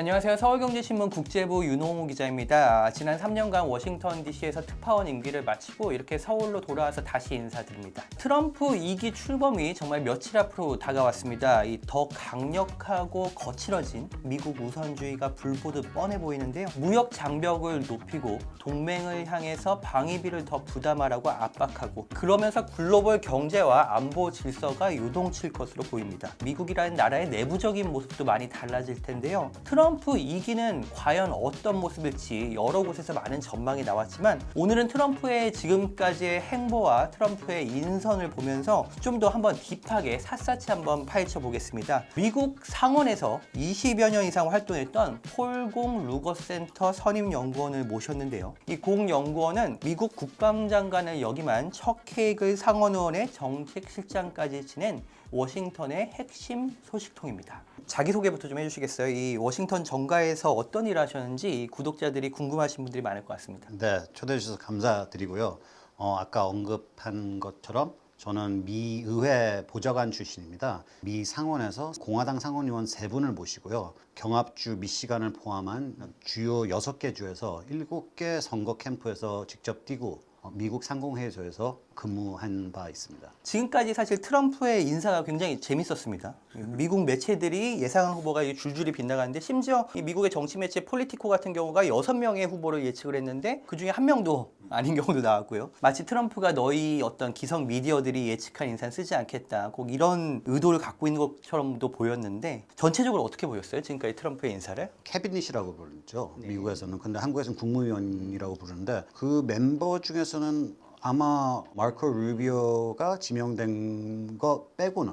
안녕하세요. 서울경제신문 국제부 윤홍호 기자입니다. 지난 3년간 워싱턴 DC에서 특파원 임기를 마치고 이렇게 서울로 돌아와서 다시 인사드립니다. 트럼프 2기 출범이 정말 며칠 앞으로 다가왔습니다. 이 더 강력하고 거칠어진 미국 우선주의가 불보듯 뻔해 보이는데요. 무역 장벽을 높이고 동맹을 향해서 방위비를 더 부담하라고 압박하고 그러면서 글로벌 경제와 안보 질서가 요동칠 것으로 보입니다. 미국이라는 나라의 내부적인 모습도 많이 달라질 텐데요. 트럼프 2기는 과연 어떤 모습일지 여러 곳에서 많은 전망이 나왔지만 오늘은 트럼프의 지금까지의 행보와 트럼프의 인선을 보면서 좀 더 한번 딥하게 샅샅이 한번 파헤쳐 보겠습니다. 미국 상원에서 20여 년 이상 활동했던 폴공 루거센터 선임연구원을 모셨는데요. 이 공 연구원은 미국 국방장관을 역임한 척 헤이글 상원의원의 정책실장까지 지낸 워싱턴의 핵심 소식통입니다. 자기소개부터 좀 해주시겠어요? 이 워싱턴 정가에서 어떤 일을 하셨는지 구독자들이 궁금하신 분들이 많을 것 같습니다. 네, 초대해 주셔서 감사드리고요. 아까 언급한 것처럼 저는 미 의회 보좌관 출신입니다. 미 상원에서 공화당 상원의원 3분을 모시고요. 경합주 미시간을 포함한 주요 6개 주에서 7개 선거 캠프에서 직접 뛰고 미국 상공회의소에서 근무한 바 있습니다. 지금까지 사실 트럼프의 인사가 굉장히 재밌었습니다. 미국 매체들이 예상한 후보가 줄줄이 빗나가는데 심지어 미국의 정치 매체 폴리티코 같은 경우가 6명의 후보를 예측을 했는데 그중에 1명도 아닌 경우도 나왔고요. 마치 트럼프가 너희 어떤 기성 미디어들이 예측한 인사는 쓰지 않겠다. 꼭 이런 의도를 갖고 있는 것처럼도 보였는데 전체적으로 어떻게 보였어요? 지금까지 트럼프의 인사를? 캐비닛이라고 부르죠. 미국에서는. 근데 한국에서는 국무위원이라고 부르는데 그 멤버 중에서는 아마 마르코 루비오가 지명된 거 빼고는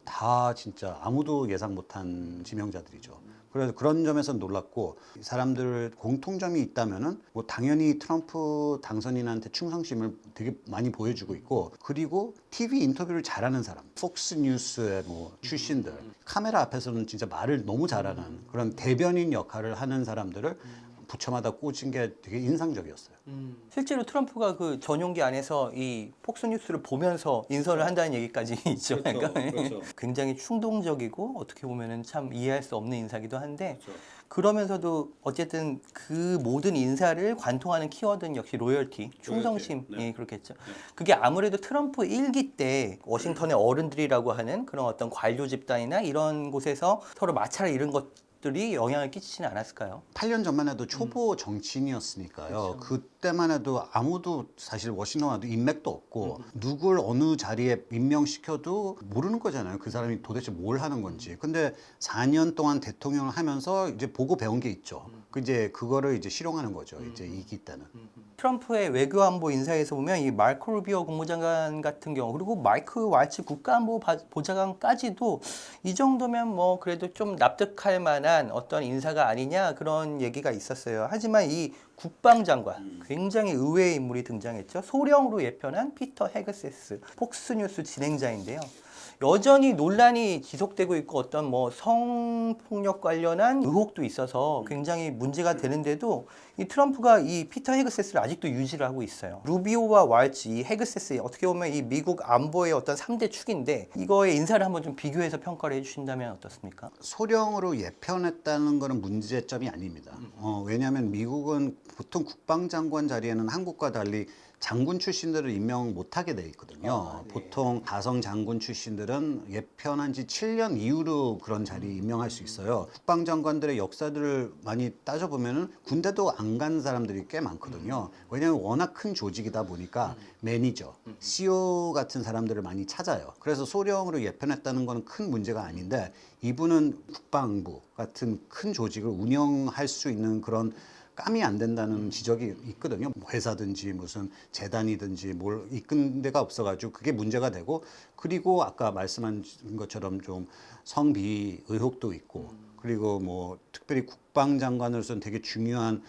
다 진짜 아무도 예상 못한 지명자들이죠. 그래서 그런 점에서 놀랐고 사람들 공통점이 있다면은 뭐 당연히 트럼프 당선인한테 충성심을 되게 많이 보여주고 있고 그리고 TV 인터뷰를 잘하는 사람, 폭스 뉴스의 뭐 출신들, 카메라 앞에서는 진짜 말을 너무 잘하는 그런 대변인 역할을 하는 사람들을 부처마다 꽂은 게 되게 인상적이었어요. 실제로 트럼프가 그 전용기 안에서 이 폭스뉴스를 보면서 인선을 한다는 얘기까지 있죠. 그렇죠, 그러니까 그렇죠. 굉장히 충동적이고 어떻게 보면은 참 이해할 수 없는 인사기도 한데 그렇죠. 그러면서도 어쨌든 그 모든 인사를 관통하는 키워드는 역시 로열티, 충성심이 네. 그렇겠죠. 그게 아무래도 트럼프 1기 때 워싱턴의 어른들이라고 하는 그런 어떤 관료 집단이나 이런 곳에서 서로 마찰을 이룬 것들이 영향을 끼치지는 않았을까요? 8년 전만 해도 초보 정치인이었으니까요. 그때만 해도 아무도 사실 워싱턴 와도 인맥도 없고 누굴 어느 자리에 임명시켜도 모르는 거잖아요. 그 사람이 도대체 뭘 하는 건지. 근데 4년 동안 대통령을 하면서 이제 보고 배운 게 있죠. 이제 그거를 이제 실용하는 거죠. 이제 2기 때는. 트럼프의 외교안보 인사에서 보면 이 마르코 루비오 국무장관 같은 경우 그리고 마이크 왈츠 국가안보 보좌관까지도 이 정도면 뭐 그래도 좀 납득할 만한 어떤 인사가 아니냐 그런 얘기가 있었어요. 하지만 이 국방장관 굉장히 의외의 인물이 등장했죠. 소령으로 예편한 피터 헤그세스 폭스뉴스 진행자인데요. 여전히 논란이 지속되고 있고 어떤 뭐 성폭력 관련한 의혹도 있어서 굉장히 문제가 되는데도 이 트럼프가 이 피터 헤그세스를 아직도 유지를 하고 있어요. 루비오와 왈츠, 이 헤그세스 어떻게 보면 이 미국 안보의 어떤 3대 축인데 이거의 인사를 한번 좀 비교해서 평가를 해주신다면 어떻습니까? 소령으로 예편했다는 거는 문제점이 아닙니다. 왜냐하면 미국은 보통 국방장관 자리에는 한국과 달리 장군 출신들을 임명 못하게 돼 있거든요. 네. 보통 가성 장군 출신들은 예편한 지 7년 이후로 그런 자리 임명할 수 있어요. 국방장관들의 역사들을 많이 따져보면 군대도 안 간 사람들이 꽤 많거든요. 왜냐하면 워낙 큰 조직이다 보니까 매니저, CEO 같은 사람들을 많이 찾아요. 그래서 소령으로 예편했다는 건 큰 문제가 아닌데 이분은 국방부 같은 큰 조직을 운영할 수 있는 그런 감이 안 된다는 지적이 있거든요. 회사든지 무슨 재단이든지 뭘 이끈 데가 없어가지고 그게 문제가 되고 그리고 아까 말씀한 것처럼 좀 성비 의혹도 있고 그리고 뭐 특별히 국방장관으로서는 되게 중요한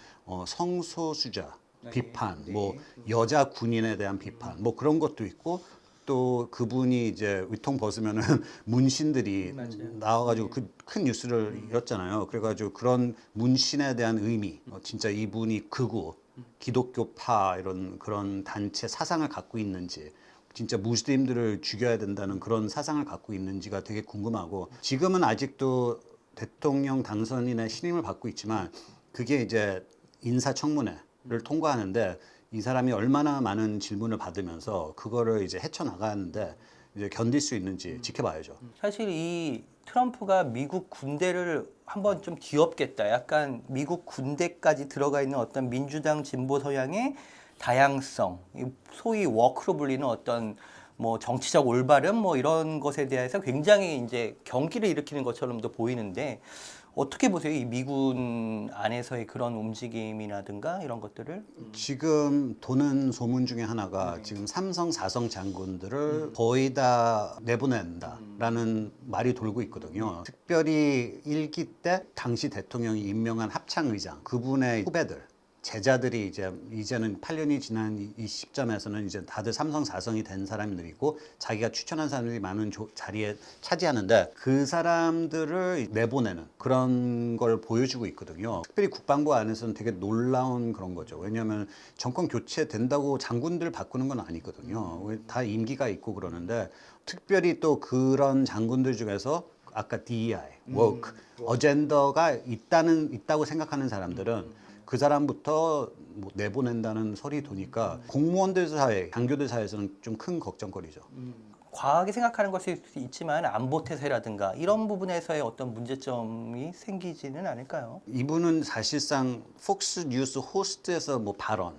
성소수자 비판, 뭐 여자 군인에 대한 비판, 뭐 그런 것도 있고 또 그분이 이제 위통 벗으면은 문신들이 나와가지고 그 큰 뉴스를 이었잖아요. 그래가지고 그런 문신에 대한 의미, 진짜 이분이 극우, 기독교파 이런 그런 단체 사상을 갖고 있는지 진짜 무슬림들을 죽여야 된다는 그런 사상을 갖고 있는지가 되게 궁금하고 지금은 아직도 대통령 당선인의 신임을 받고 있지만 그게 이제 인사청문회를 통과하는데 이 사람이 얼마나 많은 질문을 받으면서 그거를 이제 헤쳐나가는데 이제 견딜 수 있는지 지켜봐야죠. 사실 이 트럼프가 미국 군대를 한번 좀 뒤엎겠다. 약간 미국 군대까지 들어가 있는 어떤 민주당 진보 성향의 다양성, 소위 워크로 불리는 어떤 뭐 정치적 올바름 뭐 이런 것에 대해서 굉장히 이제 경기를 일으키는 것처럼도 보이는데 어떻게 보세요? 이 미군 안에서의 그런 움직임이라든가 이런 것들을? 지금 도는 소문 중에 하나가 지금 삼성, 사성 장군들을 거의 다 내보낸다라는 말이 돌고 있거든요. 특별히 1기 때 당시 대통령이 임명한 합창의장 그분의 후배들 제자들이 이제는 8년이 지난 이 시점에서는 이제 다들 삼성 사성이 된 사람들이고 자기가 추천한 사람들이 많은 자리에 차지하는데 그 사람들을 내보내는 그런 걸 보여주고 있거든요. 특별히 국방부 안에서는 되게 놀라운 그런 거죠. 왜냐하면 정권 교체된다고 장군들 바꾸는 건 아니거든요. 다 임기가 있고 그러는데 특별히 또 그런 장군들 중에서 아까 DEI, woke, 어젠더가 있다고 생각하는 사람들은 그 사람부터 뭐 내보낸다는 소리 도니까 공무원들 사회, 장교들 사이에서는 좀 큰 걱정거리죠. 과하게 생각하는 것일 수 있지만 안보 태세라든가 이런 부분에서의 어떤 문제점이 생기지는 않을까요? 이분은 사실상 폭스 뉴스 호스트에서 뭐 발언,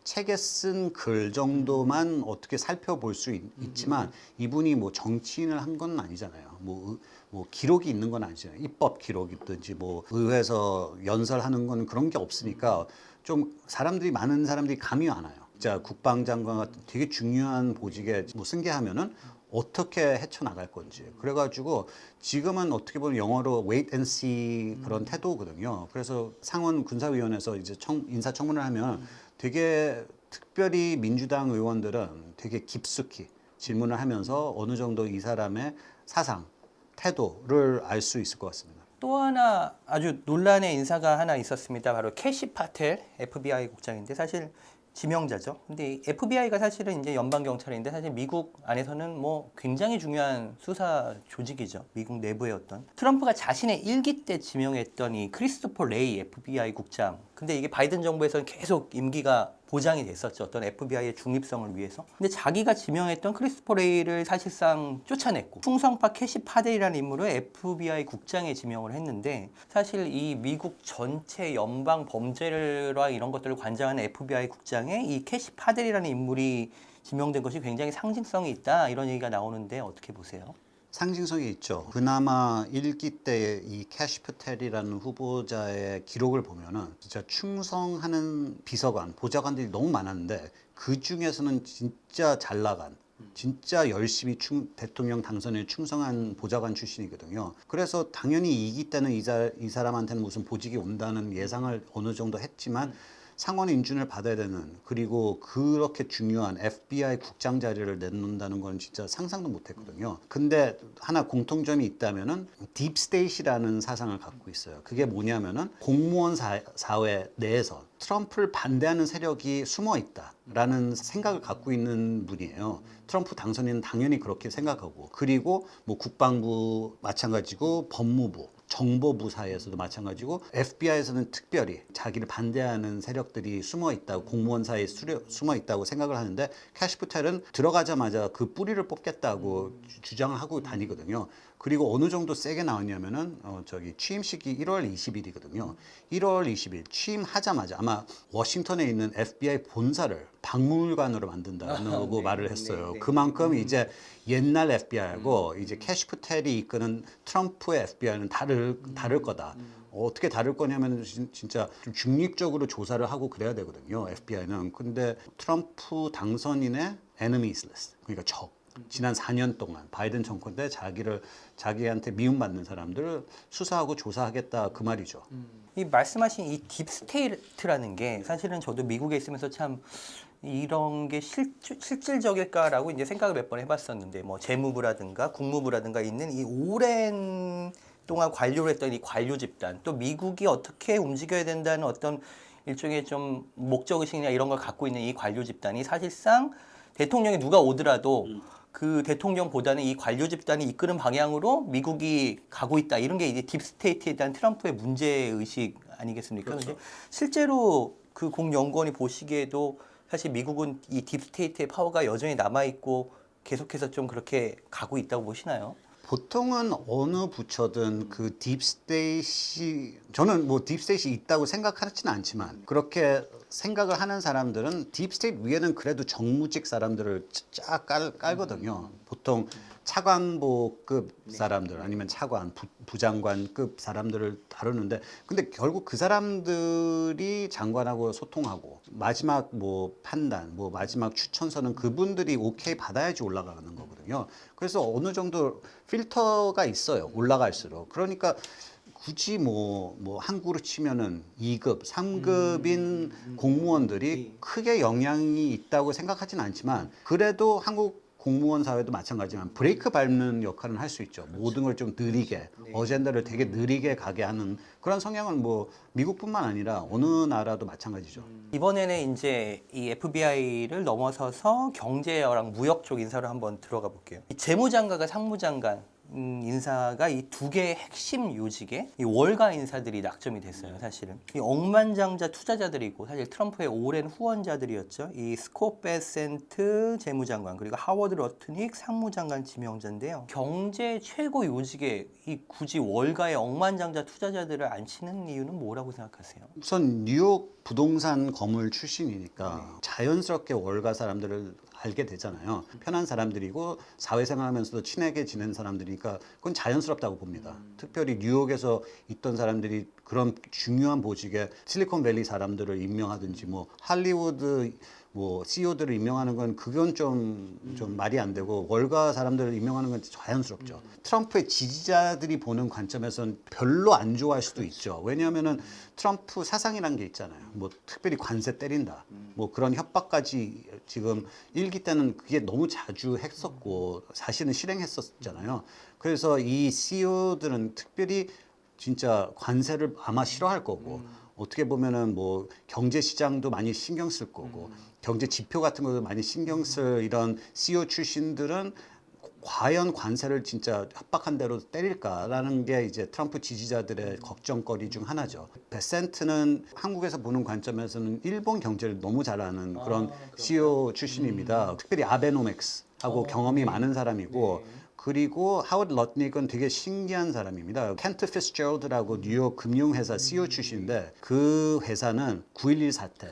책에 쓴 글 정도만 어떻게 살펴볼 수 있지만 이분이 뭐 정치인을 한 건 아니잖아요. 뭐 기록이 있는 건 아니잖아요. 입법 기록이든지 뭐 의회에서 연설하는 건 그런 게 없으니까 좀 많은 사람들이 감이 안 와요. 진짜 국방장관 같은 되게 중요한 보직에 뭐 승계하면은 어떻게 헤쳐나갈 건지. 그래가지고 지금은 어떻게 보면 영어로 wait and see 그런 태도거든요. 그래서 상원 군사위원회에서 이제 인사청문을 하면 되게 특별히 민주당 의원들은 되게 깊숙이 질문을 하면서 어느 정도 이 사람의 사상, 태도를 알 수 있을 것 같습니다. 또 하나 아주 논란의 인사가 하나 있었습니다. 바로 캐시 파텔 FBI 국장인데 사실 지명자죠. 근데 이 FBI가 사실은 이제 연방 경찰인데 사실 미국 안에서는 뭐 굉장히 중요한 수사 조직이죠. 미국 내부의 어떤 트럼프가 자신의 1기 때 지명했던 이 크리스토퍼 레이 FBI 국장. 근데 이게 바이든 정부에서는 계속 임기가 보장이 됐었죠. 어떤 FBI의 중립성을 위해서. 근데 자기가 지명했던 크리스토퍼 레이를 사실상 쫓아냈고 충성파 캐시 파델이라는 인물을 FBI 국장에 지명을 했는데 사실 이 미국 전체 연방 범죄와 이런 것들을 관장하는 FBI 국장에 이 캐시 파델이라는 인물이 지명된 것이 굉장히 상징성이 있다 이런 얘기가 나오는데 어떻게 보세요? 상징성이 있죠. 그나마 1기 때 이 캐시 패텔이라는 후보자의 기록을 보면은 진짜 충성하는 비서관, 보좌관들이 너무 많았는데 그 중에서는 진짜 잘 나간, 진짜 열심히 대통령 당선에 충성한 보좌관 출신이거든요. 그래서 당연히 2기 때는 이 사람한테는 무슨 보직이 온다는 예상을 어느 정도 했지만 상원 인준을 받아야 되는 그리고 그렇게 중요한 FBI 국장 자리를 내놓는다는 건 진짜 상상도 못했거든요. 근데 하나 공통점이 있다면은 딥스테이트라는 사상을 갖고 있어요. 그게 뭐냐면은 공무원 사회 내에서 트럼프를 반대하는 세력이 숨어 있다라는 생각을 갖고 있는 분이에요. 트럼프 당선인은 당연히 그렇게 생각하고 그리고 뭐 국방부 마찬가지고 법무부 정보부 사이에서도 마찬가지고 FBI에서는 특별히 자기를 반대하는 세력들이 숨어 있다고 공무원 사이에 숨어 있다고 생각을 하는데 캐시 패텔은 들어가자마자 그 뿌리를 뽑겠다고 주장을 하고 다니거든요. 그리고 어느 정도 세게 나왔냐면은 취임식이 1월 20일이거든요. 1월 20일 취임하자마자 아마 워싱턴에 있는 FBI 본사를 박물관으로 만든다고 네, 말을 했어요. 네. 그만큼 이제 옛날 FBI하고 이제 캐시 패텔이 이끄는 트럼프의 FBI는 다를 거다. 어떻게 다를 거냐면 진짜 좀 중립적으로 조사를 하고 그래야 되거든요. FBI는. 근데 트럼프 당선인의 enemies list, 그러니까 적. 지난 4년 동안 바이든 정권 때 자기한테 미움받는 사람들을 수사하고 조사하겠다 그 말이죠. 이 말씀하신 이 딥스테이트라는 게 사실은 저도 미국에 있으면서 참 이런 게 실질적일까라고 이제 생각을 몇 번 해봤었는데 뭐 재무부라든가 국무부라든가 있는 이 오랜 동안 관료를 했던 이 관료 집단 또 미국이 어떻게 움직여야 된다는 어떤 일종의 좀 목적의식이나 이런 걸 갖고 있는 이 관료 집단이 사실상 대통령이 누가 오더라도 그 대통령보다는 이 관료 집단이 이끄는 방향으로 미국이 가고 있다. 이런 게 이제 딥스테이트에 대한 트럼프의 문제의식 아니겠습니까? 그렇죠. 근데 실제로 그 공연구원이 보시기에도 사실 미국은 이 딥스테이트의 파워가 여전히 남아있고 계속해서 좀 그렇게 가고 있다고 보시나요? 보통은 어느 부처든 그 딥스테이시 저는 뭐 딥스테이시 있다고 생각하지는 않지만 그렇게 생각을 하는 사람들은 딥스테이트 위에는 그래도 정무직 사람들을 쫙 깔거든요. 보통 차관보급 사람들 아니면 차관, 부장관급 사람들을 다루는데 근데 결국 그 사람들이 장관하고 소통하고 마지막 뭐 판단, 뭐 마지막 추천서는 그분들이 오케이 받아야지 올라가는 거거든요. 그래서 어느 정도 필터가 있어요. 올라갈수록. 그러니까 굳이 뭐 한국으로 치면은 2급, 3급인 공무원들이 크게 영향이 있다고 생각하지는 않지만 그래도 한국 공무원 사회도 마찬가지지만 브레이크 밟는 역할은 할 수 있죠. 모든 걸 좀 느리게, 어젠다를 되게 느리게 가게 하는 그런 성향은 뭐 미국뿐만 아니라 어느 나라도 마찬가지죠. 이번에는 이제 이 FBI를 넘어서서 경제랑 무역 쪽 인사로 한번 들어가 볼게요. 이 재무장관과 상무장관 인사가 이 두 개의 핵심 요직에 이 월가 인사들이 낙점이 됐어요. 사실은 이 억만장자 투자자들이고 사실 트럼프의 오랜 후원자들이었죠. 이 스콧 베센트 재무장관 그리고 하워드 러트닉 상무장관 지명자인데요. 경제 최고 요직에 이 굳이 월가의 억만장자 투자자들을 앉히는 이유는 뭐라고 생각하세요? 우선 뉴욕 부동산 건물 출신이니까 자연스럽게 월가 사람들을 알게 되잖아요. 편한 사람들이고 사회생활하면서도 친하게 지낸 사람들이니까 그건 자연스럽다고 봅니다. 특별히 뉴욕에서 있던 사람들이 그런 중요한 보직에 실리콘밸리 사람들을 임명하든지 뭐 할리우드 뭐 CEO들을 임명하는 건 그건 좀 말이 안 되고 월가 사람들을 임명하는 건 자연스럽죠. 트럼프의 지지자들이 보는 관점에서는 별로 안 좋아할 수도 있죠. 왜냐하면은 트럼프 사상이란 게 있잖아요. 뭐 특별히 관세 때린다. 뭐 그런 협박까지 지금 일기 때는 그게 너무 자주 했었고 사실은 실행했었잖아요. 그래서 이 CEO들은 특별히 진짜 관세를 아마 싫어할 거고 어떻게 보면은 뭐 경제 시장도 많이 신경 쓸 거고 경제 지표 같은 것도 많이 신경 쓸 이런 CEO 출신들은 과연 관세를 진짜 협박한 대로 때릴까라는 게 이제 트럼프 지지자들의 걱정거리 중 하나죠. 베센트는 한국에서 보는 관점에서는 일본 경제를 너무 잘 아는 그런 CEO 출신입니다. 특별히 아베노믹스하고 경험이 많은 사람이고 그리고 하워드 러트닉은 되게 신기한 사람입니다. 켄트 피츠제럴드라고 뉴욕 금융회사 CEO 출신인데 그 회사는 9.11 사태,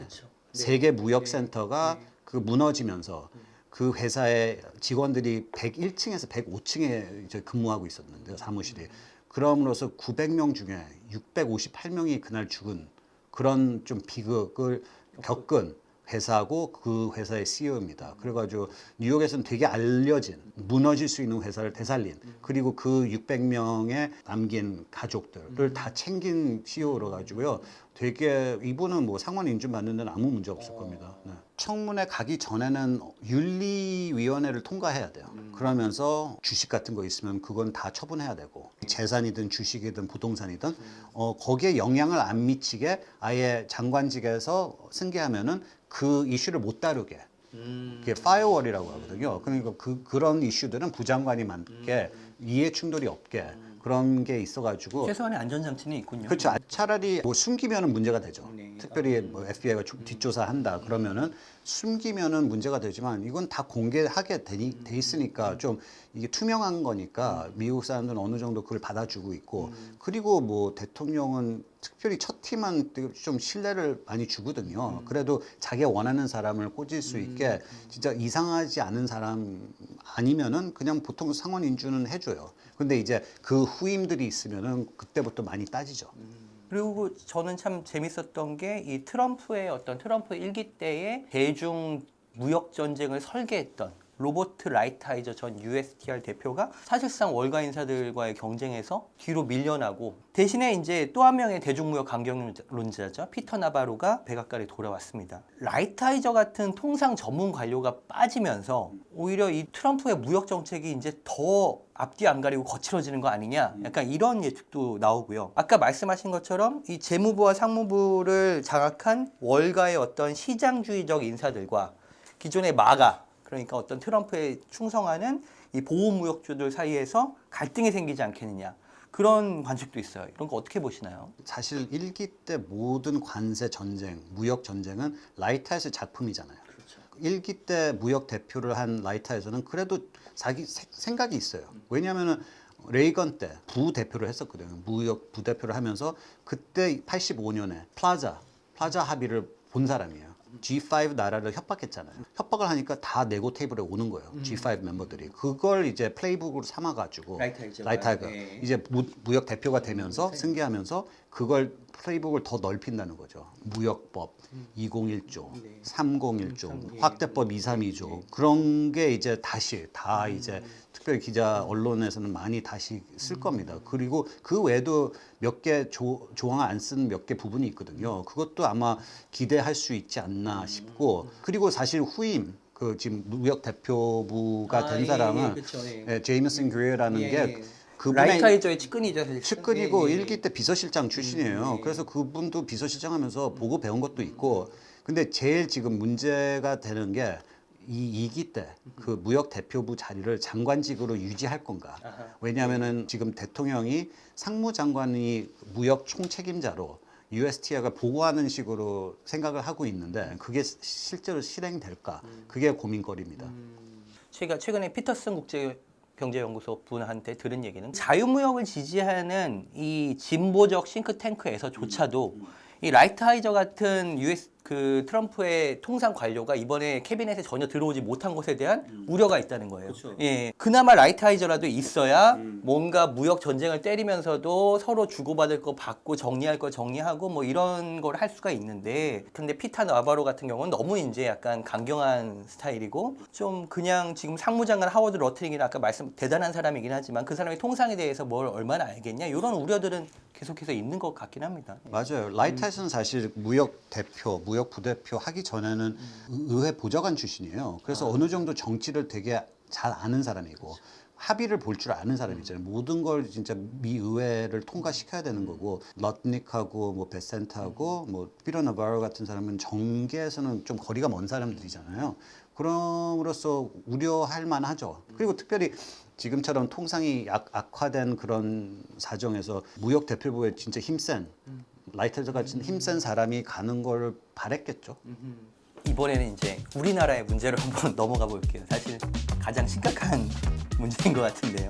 세계 무역센터가 그 무너지면서 그 회사의 직원들이 101층에서 105층에 이제 근무하고 있었는데요, 사무실이. 그럼으로써 900명 중에 658명이 그날 죽은 그런 좀 비극을 겪은 회사고 그 회사의 CEO입니다. 그래가지고 뉴욕에서는 되게 알려진 무너질 수 있는 회사를 되살린 그리고 그 600명의 남긴 가족들을 다 챙긴 CEO로 가지고요. 되게 이분은 뭐 상원 인준 받는 데는 아무 문제 없을 겁니다. 네. 청문회 가기 전에는 윤리위원회를 통과해야 돼요. 그러면서 주식 같은 거 있으면 그건 다 처분해야 되고 재산이든 주식이든 부동산이든 거기에 영향을 안 미치게 아예 장관직에서 승계하면은 그 이슈를 못 다루게 그게 파이어월이라고 하거든요. 그러니까 그런 이슈들은 부장관이 맡게 이해 충돌이 없게 그런 게 있어가지고 최소한의 안전장치는 있군요. 그렇죠. 차라리 뭐 숨기면은 문제가 되죠. 특별히 뭐 FBI가 뒷조사한다 그러면은 숨기면은 문제가 되지만 이건 다 공개하게 돼 있으니까 좀 이게 투명한 거니까 미국 사람들은 어느 정도 그걸 받아주고 있고 그리고 뭐 대통령은 특별히 첫 팀은 좀 신뢰를 많이 주거든요. 그래도 자기가 원하는 사람을 꽂을 수 있게 진짜 이상하지 않은 사람 아니면은 그냥 보통 상원 인준은 해줘요. 근데 이제 그 후임들이 있으면은 그때부터 많이 따지죠. 그리고 저는 참 재밌었던 게 이 트럼프의 어떤 트럼프 일기 때의 대중 무역 전쟁을 설계했던 로버트 라이트하이저 전 USTR 대표가 사실상 월가 인사들과의 경쟁에서 뒤로 밀려나고 대신에 이제 또 한 명의 대중무역 강경론자죠. 피터 나바로가 백악관에 돌아왔습니다. 라이트하이저 같은 통상 전문 관료가 빠지면서 오히려 이 트럼프의 무역 정책이 이제 더 앞뒤 안 가리고 거칠어지는 거 아니냐 약간 이런 예측도 나오고요. 아까 말씀하신 것처럼 이 재무부와 상무부를 장악한 월가의 어떤 시장주의적 인사들과 기존의 마가 그러니까 어떤 트럼프에 충성하는 이 보호무역주들 사이에서 갈등이 생기지 않겠느냐. 그런 관측도 있어요. 이런 거 어떻게 보시나요? 사실 1기 때 모든 관세 전쟁, 무역 전쟁은 라이트하우스 작품이잖아요. 그렇죠. 1기 때 무역 대표를 한 라이트하우스는 그래도 자기 생각이 있어요. 왜냐하면은 레이건 때 부대표를 했었거든요. 무역 부대표를 하면서 그때 85년에 플라자 합의를 본 사람이에요. G5 나라를 협박했잖아요. 협박을 하니까 다 네고 테이블에 오는 거예요. G5 멤버들이. 그걸 이제 플레이북으로 삼아가지고 라이트하이저가 네. 이제 무역 대표가 되면서 승계하면서 그걸 플레이북을 더 넓힌다는 거죠. 무역법 201조, 301조, 확대법 232조 그런 게 이제 다시 다 이제 특별히 기자 언론에서는 많이 다시 쓸 겁니다. 그리고 그 외에도 몇 개 조항을 안 쓴 몇 개 부분이 있거든요. 그것도 아마 기대할 수 있지 않나 싶고 그리고 사실 후임 그 지금 무역 대표부가 된 사람은 제이머슨 그레어라는 게 그분의 라이트하이저의 측근이죠. 사실. 측근이고 1기 때 비서실장 출신이에요. 그래서 그분도 비서실장 하면서 보고 배운 것도 있고 근데 제일 지금 문제가 되는 게 이 2기 때 그 무역 대표부 자리를 장관직으로 유지할 건가. 왜냐하면은 지금 대통령이 상무장관이 무역 총책임자로 USTR을 보고하는 식으로 생각을 하고 있는데 그게 실제로 실행될까. 그게 고민거리입니다. 제가 최근에 피터슨 국제경제연구소 분한테 들은 얘기는 자유무역을 지지하는 이 진보적 싱크탱크에서조차도 이 라이트하이저 같은 그 트럼프의 통상 관료가 이번에 캐비넷에 전혀 들어오지 못한 것에 대한 우려가 있다는 거예요. 그렇죠. 예, 그나마 라이트하이저라도 있어야 뭔가 무역 전쟁을 때리면서도 서로 주고받을 거 받고 정리할 거 정리하고 뭐 이런 걸 할 수가 있는데 근데 피타 나바로 같은 경우는 너무 이제 약간 강경한 스타일이고 좀 그냥 지금 상무장관 하워드 러트링이나 아까 말씀 대단한 사람이긴 하지만 그 사람의 통상에 대해서 뭘 얼마나 알겠냐 이런 우려들은 계속해서 있는 것 같긴 합니다. 맞아요. 라이트하이저는 사실 무역 대표, 무역 부대표 하기 전에는 의회 보좌관 출신이에요. 그래서 어느 정도 정치를 되게 잘 아는 사람이고 합의를 볼 줄 아는 사람이잖아요. 모든 걸 진짜 미 의회를 통과시켜야 되는 거고 러트닉하고 뭐 베센트하고 뭐 피터 나바로 같은 사람은 정계에서는 좀 거리가 먼 사람들이잖아요. 그럼으로써 우려할 만하죠. 그리고 특별히 지금처럼 통상이 악화된 그런 사정에서 무역 대표부에 진짜 힘센 라이트하이저 같은 힘센 사람이 가는 걸 바랬겠죠. 이번에는 이제 우리나라의 문제로 한번 넘어가 볼게요. 사실 가장 심각한 문제인 것 같은데요.